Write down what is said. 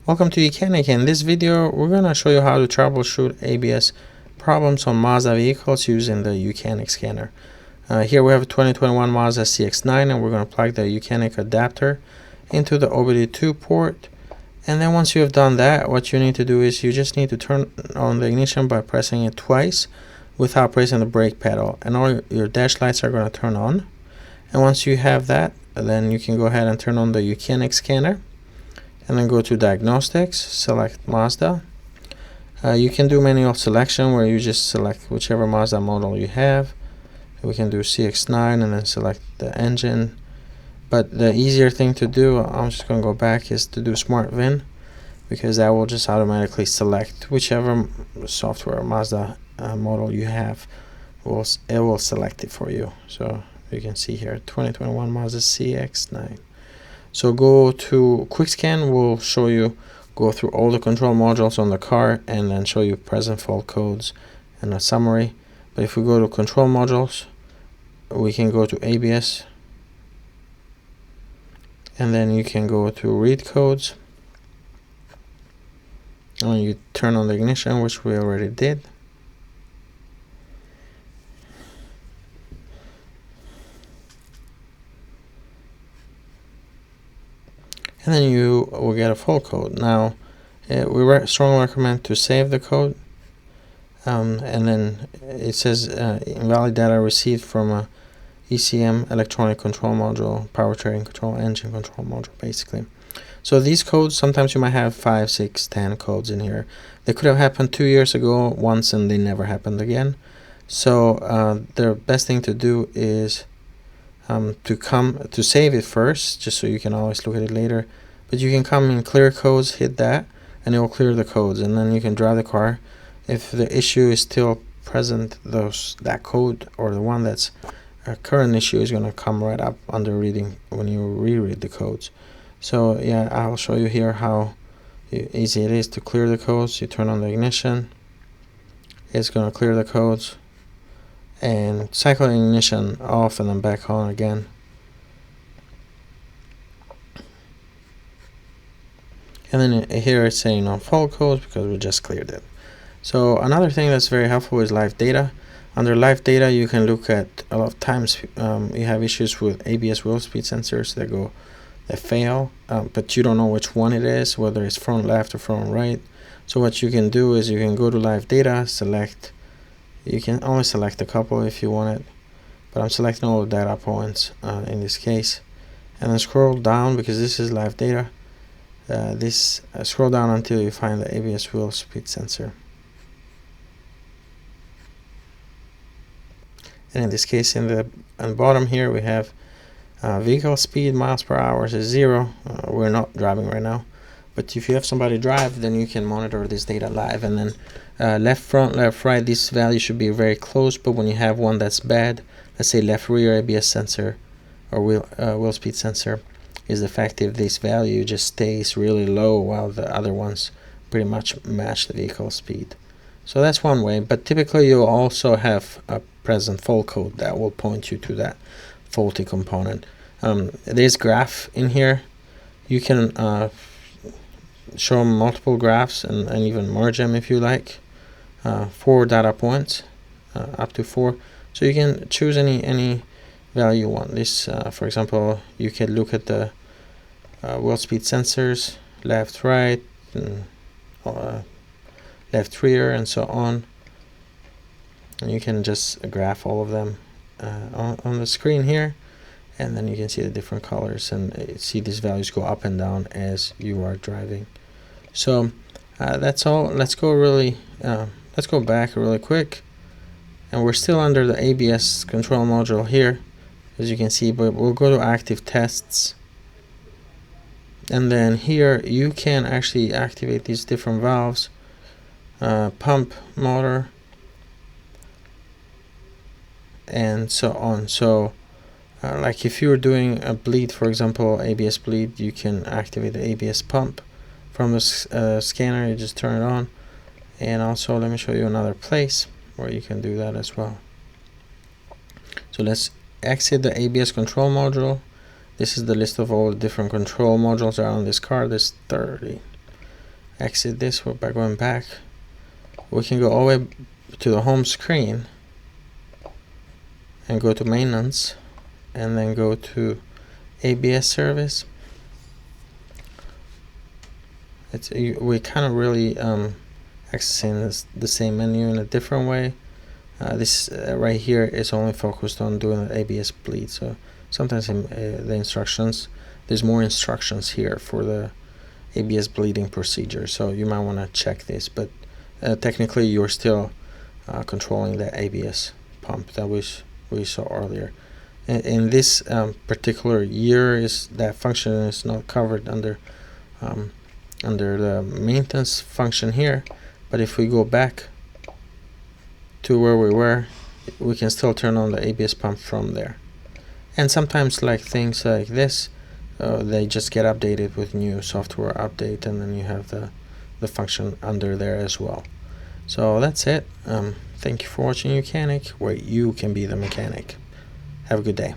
Welcome to YOUCANIC. In this video, we're going to show you how to troubleshoot ABS problems on Mazda vehicles using the YOUCANIC scanner. Here we have a 2021 Mazda CX-9, and we're going to plug the YOUCANIC adapter into the OBD2 port. And then once you have done that, what you need to do is you just need to turn on the ignition by pressing it twice without pressing the brake pedal. And all your dash lights are going to turn on. And once you have that, then you can go ahead and turn on the YOUCANIC scanner. And then go to diagnostics, select Mazda. You can do manual selection where you just select whichever Mazda model you have. We can do CX-9 and then select the engine. But the easier thing to do, I'm just going to go back, is to do Smart VIN, because that will just automatically select whichever software Mazda model you have. It will select it for you. So you can see here 2021 Mazda CX-9. So go to Quick Scan, will show you, go through all the control modules on the car and then show you present fault codes and a summary. But if we go to control modules, we can go to ABS, and then you can go to read codes, and you turn on the ignition, which we already did. And then you will get a full code. Now, we strongly recommend to save the code. And then it says invalid data received from a ECM, electronic control module, powertrain control, engine control module, basically. So these codes, sometimes you might have 5, 6, 10 codes in here. They could have happened 2 years ago once and they never happened again. So the best thing to do is to save it first, just so you can always look at it later. But you can come in clear codes, hit that, and it will clear the codes, and then you can drive the car. If the issue is still present, that code or the one that's a current issue is going to come right up under reading when you reread the codes. So yeah, I'll show you here how easy it is to clear the codes. You turn on the ignition, it's going to clear the codes, and cycle the ignition off and then back on again. And then here it's saying no fault codes because we just cleared it. So another thing that's very helpful is live data. Under live data, you can look at a lot of times you have issues with ABS wheel speed sensors that fail, but you don't know which one it is, whether it's front left or front right. So what you can do is you can go to live data, select. You can only select a couple if you want it, but I'm selecting all the data points in this case, and then scroll down because this is live data. Scroll down until you find the ABS wheel speed sensor, and in this case, on the bottom here we have vehicle speed, miles per hour is 0. We're not driving right now, but if you have somebody drive, then you can monitor this data live. And then left front, left right, this value should be very close, but when you have one that's bad, let's say left rear ABS sensor or wheel speed sensor is defective, this value just stays really low while the other ones pretty much match the vehicle speed. So that's one way, but typically you'll also have a present fault code that will point you to that faulty component. There's graph in here. You can show multiple graphs and even merge them if you like. 4 data points, up to 4. So you can choose any value you want. This, for example, you can look at the wheel speed sensors, left, right, and, left rear, and so on. And you can just graph all of them on the screen here, and then you can see the different colors and see these values go up and down as you are driving. So that's all. Let's go back really quick, and we're still under the ABS control module here, as you can see, but we'll go to active tests, and then here you can actually activate these different valves, pump, motor, and so on. So like if you were doing a bleed, for example, ABS bleed, you can activate the ABS pump from the scanner. You just turn it on. And also, let me show you another place where you can do that as well. So let's exit the ABS control module. This is the list of all the different control modules that are on this car. There's 30. exit this by going back. We can go all the way to the home screen and go to maintenance, and then go to ABS service. We kind of really accessing the same menu in a different way. This right here is only focused on doing an ABS bleed. So sometimes in the instructions, there's more instructions here for the ABS bleeding procedure. So you might want to check this, but technically you're still controlling the ABS pump that we saw earlier. In this particular year, that function is not covered under the maintenance function here. But if we go back to where we were, we can still turn on the ABS pump from there. And sometimes, like things like this, they just get updated with new software update, and then you have the function under there as well. So that's it. Thank you for watching YOUCANIC, where you can be the mechanic. Have a good day.